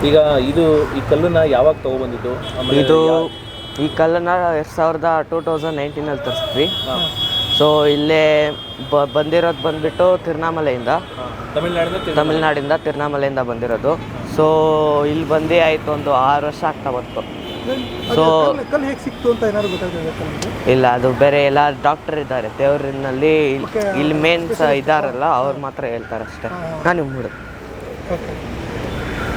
ಈಗ ಈ ಕಲ್ಲನ್ನ ಯಾವಾಗ ತೊಗೊಬಂದಿದ್ದು? ಇದು ಈ ಕಲ್ಲನ್ನು 2019 ತರಿಸಿದ್ವಿ. ಸೊ ಇಲ್ಲೇ ಬಂದಿರೋದು ಬಂದುಬಿಟ್ಟು ತಿರುವಣ್ಣಾಮಲೆಯಿಂದ, ತಮಿಳ್ನಾಡಿಂದ ತಿರುವಣ್ಣಾಮಲೆಯಿಂದ ಬಂದಿರೋದು. ಸೊ ಇಲ್ಲಿ ಬಂದು ಆಯಿತು ಒಂದು 6 ವರ್ಷ ಆಗ್ತಾ ಬಂತು. ಸೊ ಹೇಗೆ ಸಿಕ್ತು ಅಂತ ಏನಾದ್ರು ಗೊತ್ತಾಗ್ತದೆ? ಇಲ್ಲ, ಅದು ಬೇರೆ ಎಲ್ಲ ಡಾಕ್ಟರ್ ಇದ್ದಾರೆ ದೇವರಿನಲ್ಲಿ, ಇಲ್ಲಿ ಮೇನ್ಸ್ ಇದ್ದಾರಲ್ಲ ಅವ್ರು ಮಾತ್ರ ಹೇಳ್ತಾರೆ ಅಷ್ಟೇ. ನಾನು ಮೂಡು ಓಕೆ.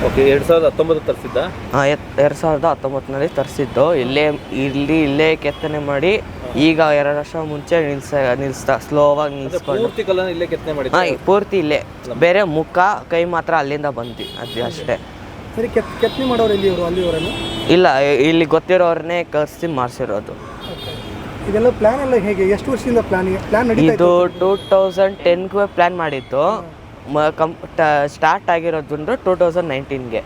2019 ತರಿಸಿದ್ದ? 2019 ತರಿಸಿದ್ದು. ಇಲ್ಲೇ ಕೆತ್ತನೆ ಮಾಡಿ ಈಗ 2 ವರ್ಷ ಮುಂಚೆ ನಿಲ್ಲಿಸ್ತಾ ಸ್ಲೋವಾಗಿ ನಿಲ್ಲಿಸ್ಕೊಂಡು ಪೂರ್ತಿ ಕಲ್ಲನ್ನು ಇಲ್ಲೇ ಕೆತ್ತನೆ ಮಾಡಿ? ಪೂರ್ತಿ ಇಲ್ಲೇ, ಬೇರೆ ಮುಖ ಕೈ ಮಾತ್ರ ಅಲ್ಲಿಂದ ಬಂದು ಅದು ಅಷ್ಟೇ. ಸರಿ, ಕೆತ್ತನೆ ಮಾಡೋರು ಅಲ್ಲಿವರೆಲ್ಲ ಇಲ್ಲ, ಇಲ್ಲಿ ಗೊತ್ತಿರೋರನ್ನೇ ಕರೆಸಿ ಮಾಡಿಸಿರೋದು. ಇದೆಲ್ಲ ಪ್ಲಾನ್ ಎಲ್ಲ ಹೇಗೆ, ಎಷ್ಟು ವರ್ಷದಿಂದ ಪ್ಲಾನ್ ಇದು 2010ಗೆ ಪ್ಲಾನ್ ಮಾಡಿದ್ದು. ಸ್ಟಾರ್ಟ್ ಆಗಿರೋದು 2019ಗೆ.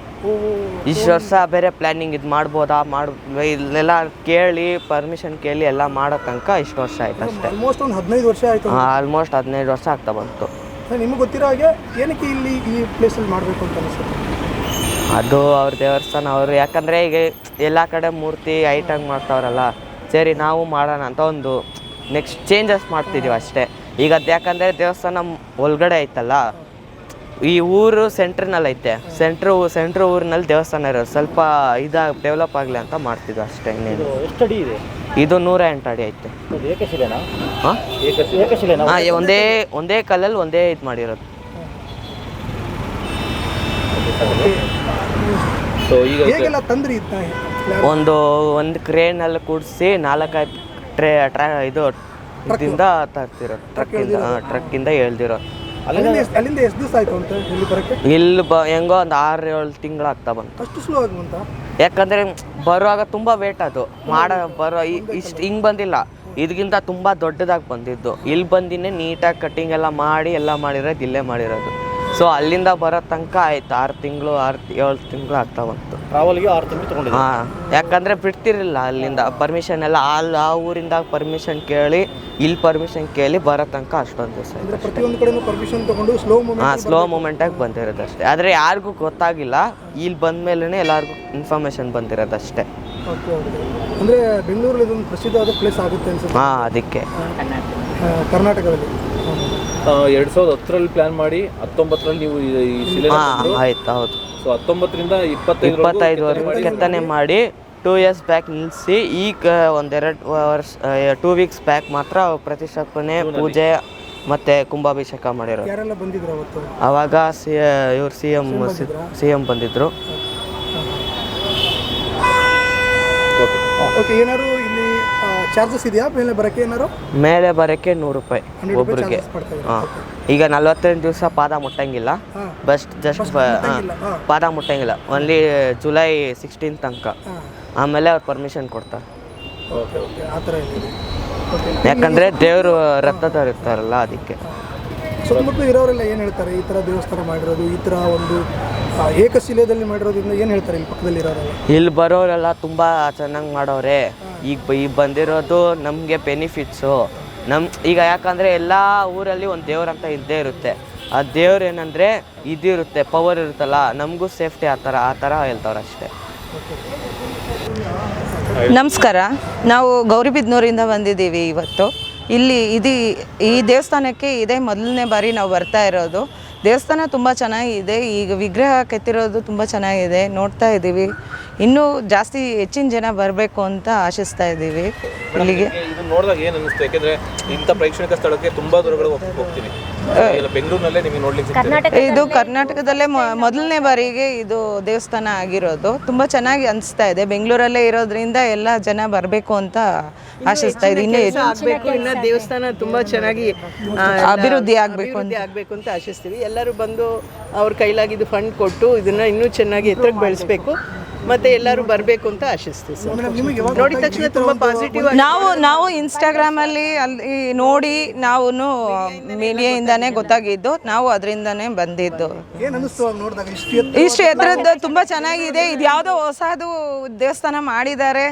ಇಷ್ಟು ವರ್ಷ ಬೇರೆ ಪ್ಲ್ಯಾನಿಂಗ್ ಇದು ಮಾಡ್ಬೋದಾ ಇಲ್ಲೆಲ್ಲ ಕೇಳಿ ಪರ್ಮಿಷನ್ ಕೇಳಿ ಎಲ್ಲ ಮಾಡೋ ತನಕ ಇಷ್ಟು ವರ್ಷ ಆಯ್ತು ಅಷ್ಟೇ. ಆಲ್ಮೋಸ್ಟ್ ಒಂದು 15 ವರ್ಷ ಆಯಿತು. ಆಲ್ಮೋಸ್ಟ್ 15 ವರ್ಷ ಆಗ್ತಾ ಬಂತು. ನಿಮಗೆ ಗೊತ್ತಿರೋ ಹಾಗೆ ಏನಕ್ಕೆ ಇಲ್ಲಿ ಈ ಪ್ಲೇಸಲ್ಲಿ ಮಾಡಬೇಕು ಅಂತ ಅನಿಸುತ್ತೆ? ಅದು ಅವ್ರ ದೇವಸ್ಥಾನ ಅವರು, ಯಾಕಂದರೆ ಈಗ ಎಲ್ಲ ಕಡೆ ಮೂರ್ತಿ ಐಟಂಗ್ ಮಾಡ್ತಾವ್ರಲ್ಲ, ಸರಿ ನಾವು ಮಾಡೋಣ ಅಂತ ಒಂದು ನೆಕ್ಸ್ಟ್ ಚೇಂಜಸ್ ಮಾಡ್ತಿದ್ದೀವಿ ಅಷ್ಟೇ. ಈಗ ಅದು ಯಾಕಂದರೆ ದೇವಸ್ಥಾನ ಒಳಗಡೆ ಐತಲ್ಲ, ಈ ಊರು ಸೆಂಟ್ರ್ನಲ್ಲಿ ಐತೆ, ಸೆಂಟ್ರ್ ಊರಿನಲ್ಲಿ ದೇವಸ್ಥಾನ ಇರೋದು, ಸ್ವಲ್ಪ ಡೆವಲಪ್ ಆಗಲಿ ಅಂತ ಮಾಡ್ತಿದ್ವಿ ಅಷ್ಟೇ. ಇನ್ನೇನು. ಎಷ್ಟು ಅಡಿ ಇದೆ ಇದು? 108 ಅಡಿ ಐತೆ. ಹಾಂ, ಒಂದೇ ಕಲ್ಲಲ್ಲಿ ಒಂದೇ ಇದು ಮಾಡಿರೋದು. ಒಂದು ಕ್ರೇನಲ್ಲಿ ಕೂಡಿಸಿ 4-5 ಇದರಿಂದ ತರ್ತಿರೋದು, ಟ್ರಕ್ಕಿಂದ ಎಳ್ದಿರೋದು. ಅಲ್ಲಿಂದ ಎಷ್ಟು ದಿವಸ ಆಯಿತು ಅಂತ ಇಲ್ಲಿ ಬರೋಕ್ಕೆ? ಇಲ್ಲಿ ಹೆಂಗೋ ಒಂದು 6-7 ತಿಂಗಳು ಆಗ್ತಾ ಬಂತು. ಅಷ್ಟು ಸ್ಲೋ ಆಗಿ ಬಂತ? ಯಾಕಂದರೆ ಬರುವಾಗ ತುಂಬ ವೇಟ್, ಅದು ಇಷ್ಟು ಹಿಂಗೆ ಬಂದಿಲ್ಲ, ಇದಕ್ಕಿಂತ ತುಂಬ ದೊಡ್ಡದಾಗಿ ಬಂದಿದ್ದು. ಇಲ್ಲಿ ಬಂದಿನೇ ನೀಟಾಗಿ ಕಟ್ಟಿಂಗ್ ಎಲ್ಲ ಮಾಡಿರೋದು ಇಲ್ಲೇ ಮಾಡಿರೋದು. ಸೊ ಅಲ್ಲಿಂದ ಬರೋ ತನಕ ಆಯ್ತು 6 ತಿಂಗಳು 7 ತಿಂಗಳು ಆಗ್ತಾ ಬಂತು. ಟ್ರಾವೆಲ್ಗೆ 6 ತಿಂಗಳು ತೊಗೊಂಡಿದ್ದೆ. ಹಾಂ, ಯಾಕಂದರೆ ಬಿಡ್ತಿರಲಿಲ್ಲ ಅಲ್ಲಿಂದ ಪರ್ಮಿಷನ್ ಎಲ್ಲ, ಆ ಊರಿಂದ ಪರ್ಮಿಷನ್ ಕೇಳಿ ಇಲ್ಲಿ ಪರ್ಮಿಷನ್ ಕೇಳಿ ಬರೋ ತನಕ ಅಷ್ಟೊಂದು ದಿವಸ ಆಯಿತು. ಪ್ರತಿಯೊಂದು ಕಡೆನೂ ಪರ್ಮಿಷನ್ ತೊಗೊಂಡು ಸ್ಲೋ ಮೂಮೆಂಟಾಗಿ ಬಂದಿರೋದು ಅಷ್ಟೇ. ಆದರೆ ಯಾರಿಗೂ ಗೊತ್ತಾಗಿಲ್ಲ, ಇಲ್ಲಿ ಬಂದ ಮೇಲೇ ಎಲ್ಲರಿಗೂ ಇನ್ಫಾರ್ಮೇಷನ್ ಬಂದಿರೋದಷ್ಟೇ. ಅಂದರೆ ಬೆಂಗಳೂರಲ್ಲಿ ಇದೊಂದು ಪ್ರಸಿದ್ಧವಾದ ಪ್ಲೇಸ್ ಆಗುತ್ತೆ ಅನ್ಸುತ್ತೆ. ಹಾಂ, ಅದಕ್ಕೆ ಕರ್ನಾಟಕದಲ್ಲಿ 2010ರಲ್ಲಿ ಪ್ಲಾನ್ ಮಾಡಿ 19ರಲ್ಲಿ ನೀವು ಈ ಶಿಲೆ ಆಯ್ತು. ಹೌದು. ಸೊ 19ರಿಂದ 25ವರೆಗೂ ಕೆತ್ತನೆ ಮಾಡಿ 2 years ಬ್ಯಾಕ್ ನಿಲ್ಲಿಸಿ, ಈಗ 2 weeks ಬ್ಯಾಕ್ ಮಾತ್ರ ಪ್ರತಿಷ್ಠಾಪನೆ, ಪೂಜೆ ಮತ್ತು ಕುಂಭಾಭಿಷೇಕ ಮಾಡಿರೋದು. ಯಾರೆಲ್ಲ ಬಂದಿದ್ರು ಅವತ್ತು? ಆವಾಗ ಇವ್ರು ಸಿ ಎಂ ಬಂದಿದ್ದರು. ಓಕೆ. ಏನಾದ್ರು ಇಲ್ಲಿ ಚಾರ್ಜಸ್ ಇದೆಯಾ ಮೇಲೆ ಬರೋಕ್ಕೆ? ಏನಾರು ಮೇಲೆ ಬರೋಕ್ಕೆ 100 ರೂಪಾಯಿ ಒಬ್ರಿಗೆ. ಹಾಂ, ಈಗ 48 ದಿವಸ ಪಾದ ಮುಟ್ಟಂಗಿಲ್ಲ, ಜಸ್ಟ್ ಪಾದ ಮುಟ್ಟಂಗಿಲ್ಲ, ಓನ್ಲಿ ಜುಲೈ 16 ತನಕ. ಆಮೇಲೆ ಅವ್ರು ಪರ್ಮಿಷನ್ ಕೊಡ್ತಾರೆ. ಯಾಕಂದರೆ ದೇವರು ರಥದವ್ರು ಇರ್ತಾರಲ್ಲ, ಅದಕ್ಕೆ. ಸುತ್ತಮುತ್ತಲು ಇರೋರೆಲ್ಲ ಏನು ಹೇಳ್ತಾರೆ ಈ ಥರ ದೇವಸ್ಥಾನ ಮಾಡಿರೋದು, ಈ ಥರ ಒಂದು ಏಕಶಿಲೆಯಲ್ಲಿ ಮಾಡಿರೋದ್ರಿಂದ ಏನು ಹೇಳ್ತಾರೆ ಇಲ್ಲಿ ಪಕ್ಕದಲ್ಲಿ ಇರೋರೆಲ್ಲ? ಇಲ್ಲಿ ಬರೋರೆಲ್ಲ ತುಂಬ ಚೆನ್ನಾಗಿ ಮಾಡೋರೆ. ಈಗ ಬಂದಿರೋದು ನಮಗೆ ಬೆನಿಫಿಟ್ಸು. ಈಗ ಯಾಕಂದರೆ ಎಲ್ಲ ಊರಲ್ಲಿ ಒಂದು ದೇವ್ರಂತ ಇದ್ದೇ ಇರುತ್ತೆ. ಆ ದೇವ್ರು ಏನಂದರೆ ಇದಿರುತ್ತೆ, ಪವರ್ ಇರುತ್ತಲ್ಲ, ನಮಗೂ ಸೇಫ್ಟಿ ಆ ಥರ ಹೇಳ್ತಾವ್ರೆ ಅಷ್ಟೇ. ನಮಸ್ಕಾರ, ನಾವು ಗೌರಿಬಿದನೂರಿಂದ ಬಂದಿದ್ದೀವಿ ಇವತ್ತು. ಈ ದೇವಸ್ಥಾನಕ್ಕೆ ಇದೇ ಮೊದಲನೇ ಬಾರಿ ನಾವು ಬರ್ತಾ ಇರೋದು. ದೇವಸ್ಥಾನ ತುಂಬ ಚೆನ್ನಾಗಿದೆ. ಈಗ ವಿಗ್ರಹ ಕೆತ್ತಿರೋದು ತುಂಬ ಚೆನ್ನಾಗಿದೆ, ನೋಡ್ತಾ ಇದ್ದೀವಿ. ಇನ್ನೂ ಜಾಸ್ತಿ ಹೆಚ್ಚಿನ ಜನ ಬರಬೇಕು ಅಂತ ಆಶಿಸ್ತಾ ಇದ್ದೀವಿ ಇಲ್ಲಿಗೆ. ಇದು ನೋಡಿದಾಗ ಏನು ಅನ್ನಿಸ್ತು? ಯಾಕೆಂದರೆ ಇಂಥ ಪ್ರೇಕ್ಷಣಿಕ ಸ್ಥಳಕ್ಕೆ ತುಂಬ ದೂರಗಳು ಹೋಗ್ತೀನಿ, ಬೆಂಗಳೂರಿನಲ್ಲೇ ನಿಮಗೆ ನೋಡ್ಲಿಕ್ಕೆ. ಇದು ಕರ್ನಾಟಕದಲ್ಲೇ ಮೊದಲನೇ ಬಾರಿಗೆ ಇದು ದೇವಸ್ಥಾನ ಆಗಿರೋದು. ತುಂಬ ಚೆನ್ನಾಗಿ ಅನಿಸ್ತಾ ಇದೆ. ಬೆಂಗಳೂರಲ್ಲೇ ಇರೋದ್ರಿಂದ ಎಲ್ಲ ಜನ ಬರಬೇಕು ಅಂತ ಆಶಿಸ್ತಾ ಇದ್ದೀನಿ. ಇನ್ನು ದೇವಸ್ಥಾನ ತುಂಬ ಚೆನ್ನಾಗಿ ಅಭಿವೃದ್ಧಿ ಆಗಬೇಕು ಅಂತ ಆಶಿಸ್ತೀವಿ. ಎಲ್ಲರೂ ಬಂದು ಅವ್ರ ಕೈಲಾಗಿದ್ದು ಫಂಡ್ ಕೊಟ್ಟು ಇದನ್ನು ಇನ್ನೂ ಚೆನ್ನಾಗಿ ಎತ್ತರಕ್ಕೆ ಬೆಳೆಸಬೇಕು. ಮತ್ತೆ ಎಲ್ಲರೂ ಬರಬೇಕು ಅಂತ ಆಶಿಸ್ತೀವಿ ಸರ್. ಮೇಡಮ್ ನಿಮಗೆ ಯಾವಾಗ ನೋಡಿದ ತಕ್ಷಣ ತುಂಬಾ ಪಾಸಿಟಿವ್ ನಾವು ಇನ್ಸ್ಟಾಗ್ರಾಮಲ್ಲಿ ಅಲ್ಲಿ ನೋಡಿ ನಾವು ಮೀಡಿಯಾಯಿಂದಾನೇ ಗೊತ್ತಾಗಿದ್ದು, ನಾವು ಅದರಿಂದಾನೇ ಬಂದಿದ್ದು. ಏನು ಅನ್ನಿಸ್ತು ಅವಾಗ ನೋಡಿದಾಗ ಇಷ್ಟು ಎತ್ತರದ್ದು ತುಂಬ ಚೆನ್ನಾಗಿದೆ, ಇದು ಯಾವುದೋ ಹೊಸದು ದೇವಸ್ಥಾನ ಮಾಡಿದ್ದಾರೆ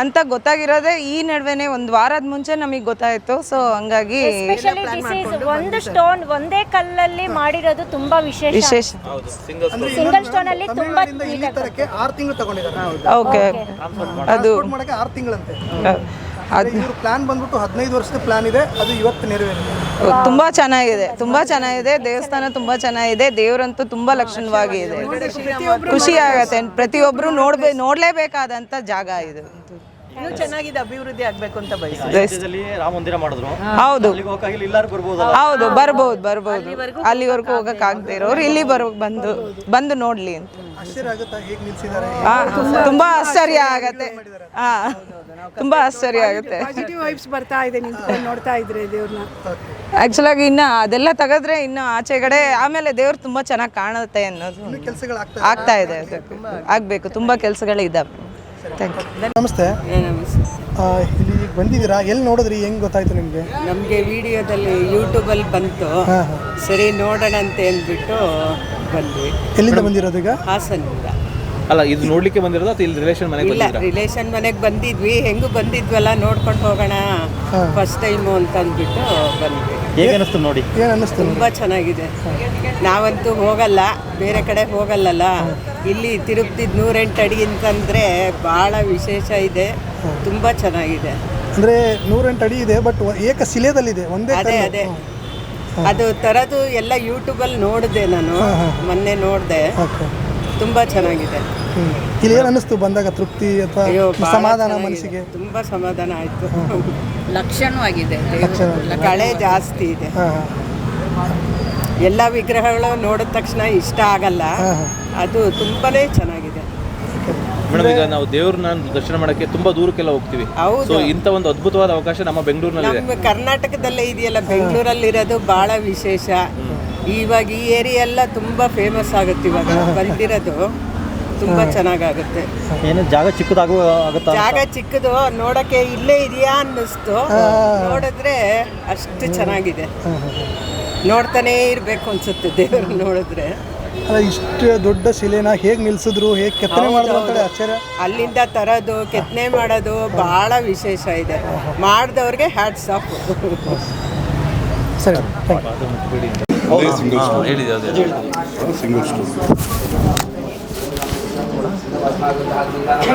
ಅಂತ ಗೊತ್ತಾಗಿರೋದೇ ಈ ನಡುವೆನೇ ಒಂದು ವಾರದ ಮುಂಚೆ ನಮಗೆ ಗೊತ್ತಾಯಿತು. ಸೊ ಹಂಗಾಗಿ ಒಂದು ಸ್ಟೋನ್ ಒಂದೇ ಕಲ್ಲಲ್ಲಿ ಮಾಡಿರೋದು ತುಂಬಾ ವಿಶೇಷ. ಹೌದು, ಸಿಂಗಲ್ ಸಿಂಗಲ್ ಸ್ಟೋನ್ ಅಲ್ಲಿ ತುಂಬಾ ಇಲ್ಲಿ ತರಕ್ಕೆ 6 ತಿಂಗಳು ತಗೊಂಡಿದ್ದಾರೆ. ಓಕೆ, ಅದು ಟ್ರಾನ್ಸ್ಪೋರ್ಟ್ ಮಾಡಕ್ಕೆ 6 ತಿಂಗಳಂತೆ. ಇವ್ರ ಪ್ಲಾನ್ ಬಂದ್ಬಿಟ್ಟು 15 ವರ್ಷದ ಪ್ಲಾನ್ ಇದೆ, ಅದು ಇವತ್ತು ನೆರವೇರಿದೆ. ತುಂಬಾ ಚೆನ್ನಾಗಿದೆ, ತುಂಬಾ ಚೆನ್ನಾಗಿದೆ ದೇವಸ್ಥಾನ, ತುಂಬಾ ಚೆನ್ನಾಗಿದೆ. ದೇವರಂತೂ ತುಂಬಾ ಲಕ್ಷಣವಾಗಿದೆ, ಖುಷಿ ಆಗತ್ತೆ. ಪ್ರತಿಯೊಬ್ರು ನೋಡ್ಲೇಬೇಕಾದಂತ ಜಾಗ ಇದು. ಇನ್ನೂ ಚೆನ್ನಾಗಿದೆ, ಅಭಿವೃದ್ಧಿ ಆಗ್ಬೇಕು ಅಂತ ಬಯಸ್ತೀವಿ. ರಾಮ ಮಂದಿರ ಮಾಡಿದ್ರು. ಹೌದು ಎಲ್ಲರೂ ಬರ್ಬೋದು. ಹೌದು, ಬರ್ಬೋದು. ಅಲ್ಲಿವರೆಗೂ ಹೋಗಕ್ ಆಗದೆ ಇರೋರು ಇಲ್ಲಿ ಬಂದು ನೋಡ್ಲಿ ಅಂತ. ಆಶ್ಚರ್ಯ ಆಗುತ್ತಾ ಹೇಗೆ ನಿಲ್ಸಿದ್ದಾರೆ? ತುಂಬಾ ಆಶ್ಚರ್ಯ ಆಗತ್ತೆ. ತುಂಬಾ ಆಶ್ಚರ್ಯ ಆಗುತ್ತೆ. ಪಾಸಿಟಿವ್ ವೈಬ್ಸ್ ಬರ್ತಾ ಇದೆ ನಿಂತ್ಕೊಂಡು ನೋಡ್ತಾ ಇದ್ರೆ ದೇವ್ರನ್ನ. ಆಕ್ಚುಲಾಗಿ ಇನ್ನ ಅದೆಲ್ಲ ತೆಗೆದ್ರೆ ಇನ್ನು ಆಚೆಗಡೆ ಆಮೇಲೆ ದೇವ್ರು ತುಂಬಾ ಚೆನ್ನಾಗಿ ಕಾಣುತ್ತೆ ಅನ್ನೋದು ಕೆಲಸಗಳು ಆಗ್ತಾ ಇದೆ. ಆಗ್ಬೇಕು, ತುಂಬಾ ಕೆಲಸಗಳಿದ್ದಾವೆ. Thank you. ನಮಸ್ತೆ. ಇಲ್ಲಿ ಬಂದಿದ್ದೀರಾ, ಎಲ್ಲಿ ನೋಡಿದ್ರಿ, ಹೆಂಗ್ ಗೊತ್ತಾಯ್ತು ನಿಮಗೆ? ನಮಗೆ ವಿಡಿಯೋದಲ್ಲಿ ಯೂಟ್ಯೂಬಲ್ಲಿ ಬಂತು, ಸರಿ ನೋಡೋಣ ಅಂತ ಅಂದ್ಬಿಟ್ಟು ಬಂದ್ವಿ. ಎಲ್ಲಿಂದ ಬಂದಿರೋದು ಈಗ? ಹಾಸನಿಂದ. ಅಲ್ಲ, ಇದು ನೋಡ್ಲಿಕ್ಕೆ ಬಂದಿರೋದು ಅಥವಾ ಇಲ್ಲಿ ರಿಲೇಷನ್ ಮನೆಗೆ ಇಲ್ಲ, ಬಂದಿದ್ದೀರಾ? ರಿಲೇಷನ್ ಮನೆಗೆ ಬಂದಿದ್ವಿ, ಹೆಂಗೂ ಬಂದಿದ್ವಲ್ಲ ನೋಡ್ಕೊಂಡು ಹೋಗೋಣ ಫಸ್ಟ್ ಟೈಮು ಅಂತ ಅಂದ್ಬಿಟ್ಟು ಬಂದ್ವಿ. ಹೇಗೆ ಅನಿಸ್ತು ನೋಡಿ? ಏನು ಅನ್ನಿಸ್ತು? ತುಂಬ ಚೆನ್ನಾಗಿದೆ. ನಾವಂತೂ ಹೋಗಲ್ಲ, ಬೇರೆ ಕಡೆ ಹೋಗಲ್ಲಲ್ಲ. ಇಲ್ಲಿ ತಿರುಪತಿ 108 ಅಡಿ ಅಂತಂದರೆ ಭಾಳ ವಿಶೇಷ ಇದೆ, ತುಂಬ ಚೆನ್ನಾಗಿದೆ. ಅಂದರೆ 108 ಅಡಿ ಇದೆ, ಬಟ್ ಏಕಶಿಲೆದಲ್ಲಿದೆ, ಒಂದೇ. ಅದೇ ಅದು ಥರದ್ದು ಎಲ್ಲ ಯೂಟ್ಯೂಬಲ್ಲಿ ನೋಡಿದೆ ನಾನು, ಮೊನ್ನೆ ನೋಡಿದೆ. ತುಂಬ ಚೆನ್ನಾಗಿದೆ. ಇಲ್ಲಿ ಏನು ಅನ್ನಿಸ್ತು ಬಂದಾಗ? ತೃಪ್ತಿ ಅಥವಾ ಸಮಾಧಾನ ಮನಸ್ಸಿಗೆ? ತುಂಬ ಸಮಾಧಾನ ಆಯಿತು. ಲಕ್ಷಣವಾಗಿದೆ, ಕಳೆ ಜಾಸ್ತಿ ಇದೆ. ಎಲ್ಲ ವಿಗ್ರಹಗಳು ನೋಡಿದ ತಕ್ಷಣ ಇಷ್ಟ ಆಗಲ್ಲ, ಅದು ತುಂಬಾನೇ ಚೆನ್ನಾಗಿದೆ. ಮೇಡಮ್, ಈಗ ನಾವು ದೇವ್ರನ್ನ ದರ್ಶನ ಮಾಡಕ್ಕೆ ತುಂಬಾ ದೂರಕ್ಕೆಲ್ಲ ಹೋಗ್ತೀವಿ. ಹೌದು. ಸೊ ಇಂಥ ಒಂದು ಅದ್ಭುತವಾದ ಅವಕಾಶ ನಮ್ಮ ಬೆಂಗಳೂರಿನಲ್ಲಿ ಇದೆ. ನಮ್ಮ ಕರ್ನಾಟಕದಲ್ಲೇ ಇದೆಯಲ್ಲ, ಬೆಂಗಳೂರಲ್ಲಿರೋದು ಭಾಳ ವಿಶೇಷ. ಇವಾಗ ಈ ಏರಿಯಾ ಎಲ್ಲ ತುಂಬ ಫೇಮಸ್ ಆಗುತ್ತೆ. ಇವಾಗ ಬಂದಿರೋದು ತುಂಬ ಚೆನ್ನಾಗಾಗುತ್ತೆ. ಏನು ಜಾಗ ಚಿಕ್ಕದಾಗುತ್ತಾ? ಜಾಗ ಚಿಕ್ಕದು, ನೋಡೋಕ್ಕೆ ಇಲ್ಲೇ ಇದೆಯಾ ಅನ್ನಿಸ್ತು. ನೋಡಿದ್ರೆ ಅಷ್ಟು ಚೆನ್ನಾಗಿದೆ, ನೋಡ್ತಾನೇ ಇರಬೇಕು ಅನ್ಸುತ್ತೆ ದೇವರು ನೋಡಿದ್ರೆ. ಅಲ್ಲ, ಇಷ್ಟು ದೊಡ್ಡ ಶಿಲೆನ ಹೇಗೆ ನಿಲ್ಸಿದ್ರು, ಹೇಗೆ ಕೆತ್ತನೆ ಮಾಡಿದ್ರು ಅಂತ ಆಶ್ಚರ್ಯ. ಅಲ್ಲಿಂದ ತರೋದು, ಕೆತ್ತನೆ ಮಾಡೋದು ಭಾಳ ವಿಶೇಷ ಇದೆ. ಮಾಡಿದವ್ರಿಗೆ ಹ್ಯಾಟ್ಸ್ ಆಫ್. ಸರಿ, ಹೇಳಿದೆ ಅದೇ.